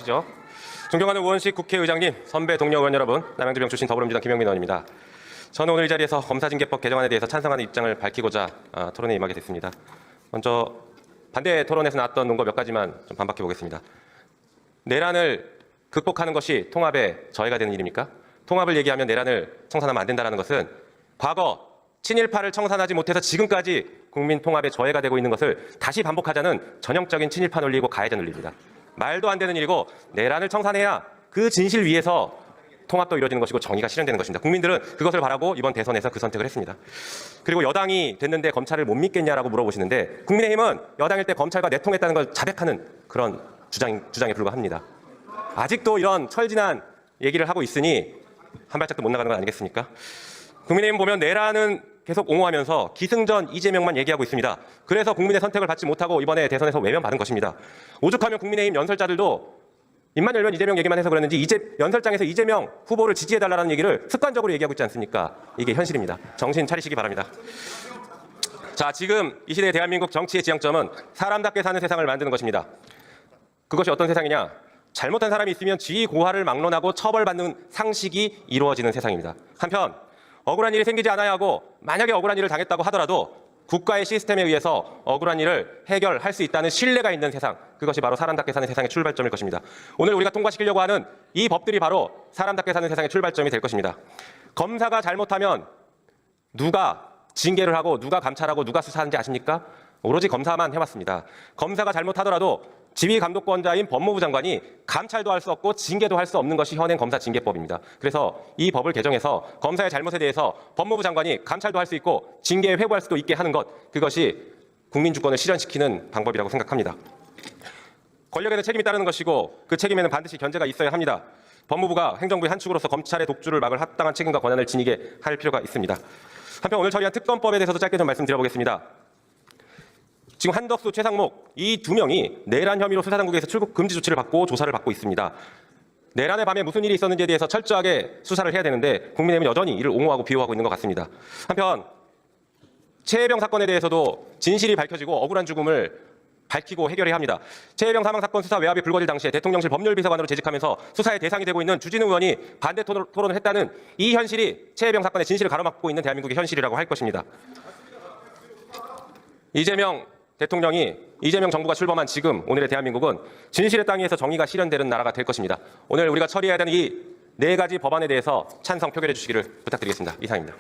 시죠. 존경하는 우원식 국회의장님, 선배 동료 의원 여러분, 남양주병 출신 더불어민주당 김영민 의원입니다. 저는 오늘 이 자리에서 검사징계법 개정안에 대해서 찬성하는 입장을 밝히고자 토론에 임하게 됐습니다. 먼저 반대 토론에서 나왔던 논거 몇 가지만 좀 반박해 보겠습니다. 내란을 극복하는 것이 통합의 저해가 되는 일입니까? 통합을 얘기하면 내란을 청산하면 안 된다는 것은 과거 친일파를 청산하지 못해서 지금까지 국민 통합의 저해가 되고 있는 것을 다시 반복하자는 전형적인 친일파 논리이고 가해자 논리입니다. 말도 안 되는 일이고 내란을 청산해야 그 진실 위에서 통합도 이루어지는 것이고 정의가 실현되는 것입니다. 국민들은 그것을 바라고 이번 대선에서 그 선택을 했습니다. 그리고 여당이 됐는데 검찰을 못 믿겠냐라고 물어보시는데 국민의힘은 여당일 때 검찰과 내통했다는 걸 자백하는 그런 주장에 불과합니다. 아직도 이런 철진한 얘기를 하고 있으니 한 발짝도 못 나가는 건 아니겠습니까? 국민의힘 보면 내란은 계속 옹호하면서 기승전 이재명만 얘기하고 있습니다. 그래서 국민의 선택을 받지 못하고 이번에 대선에서 외면받은 것입니다. 오죽하면 국민의힘 연설자들도 입만 열면 이재명 얘기만 해서 그랬는지 연설장에서 이재명 후보를 지지해달라는 얘기를 습관적으로 얘기하고 있지 않습니까? 이게 현실입니다. 정신 차리시기 바랍니다. 자, 지금 이 시대의 대한민국 정치의 지향점은 사람답게 사는 세상을 만드는 것입니다. 그것이 어떤 세상이냐? 잘못한 사람이 있으면 지위 고하를 막론하고 처벌받는 상식이 이루어지는 세상입니다. 한편 억울한 일이 생기지 않아야 하고 만약에 억울한 일을 당했다고 하더라도 국가의 시스템에 의해서 억울한 일을 해결할 수 있다는 신뢰가 있는 세상, 그것이 바로 사람답게 사는 세상의 출발점일 것입니다. 오늘 우리가 통과시키려고 하는 이 법들이 바로 사람답게 사는 세상의 출발점이 될 것입니다. 검사가 잘못하면 누가 징계를 하고 누가 감찰하고 누가 수사하는지 아십니까? 오로지 검사만 해왔습니다. 검사가 잘못하더라도 지휘감독권자인 법무부 장관이 감찰도 할 수 없고 징계도 할 수 없는 것이 현행 검사징계법입니다. 그래서 이 법을 개정해서 검사의 잘못에 대해서 법무부 장관이 감찰도 할 수 있고 징계에 회부할 수도 있게 하는 것, 그것이 국민주권을 실현시키는 방법이라고 생각합니다. 권력에는 책임이 따르는 것이고 그 책임에는 반드시 견제가 있어야 합니다. 법무부가 행정부의 한 축으로서 검찰의 독주를 막을 합당한 책임과 권한을 지니게 할 필요가 있습니다. 한편 오늘 처리한 특검법에 대해서도 짧게 좀 말씀드려보겠습니다. 지금 한덕수, 최상목 이 두 명이 내란 혐의로 수사당국에서 출국 금지 조치를 받고 조사를 받고 있습니다. 내란의 밤에 무슨 일이 있었는지에 대해서 철저하게 수사를 해야 되는데 국민의힘은 여전히 이를 옹호하고 비호하고 있는 것 같습니다. 한편 최혜병 사건에 대해서도 진실이 밝혀지고 억울한 죽음을 밝히고 해결해야 합니다. 최혜병 사망 사건 수사 외압이 불거질 당시에 대통령실 법률비서관으로 재직하면서 수사의 대상이 되고 있는 주진우 의원이 반대 토론을 했다는 이 현실이 최혜병 사건의 진실을 가로막고 있는 대한민국의 현실이라고 할 것입니다. 이재명 대통령이 이재명 정부가 출범한 지금 오늘의 대한민국은 진실의 땅 위에서 정의가 실현되는 나라가 될 것입니다. 오늘 우리가 처리해야 되는 이 4가지 법안에 대해서 찬성 표결해 주시기를 부탁드리겠습니다. 이상입니다.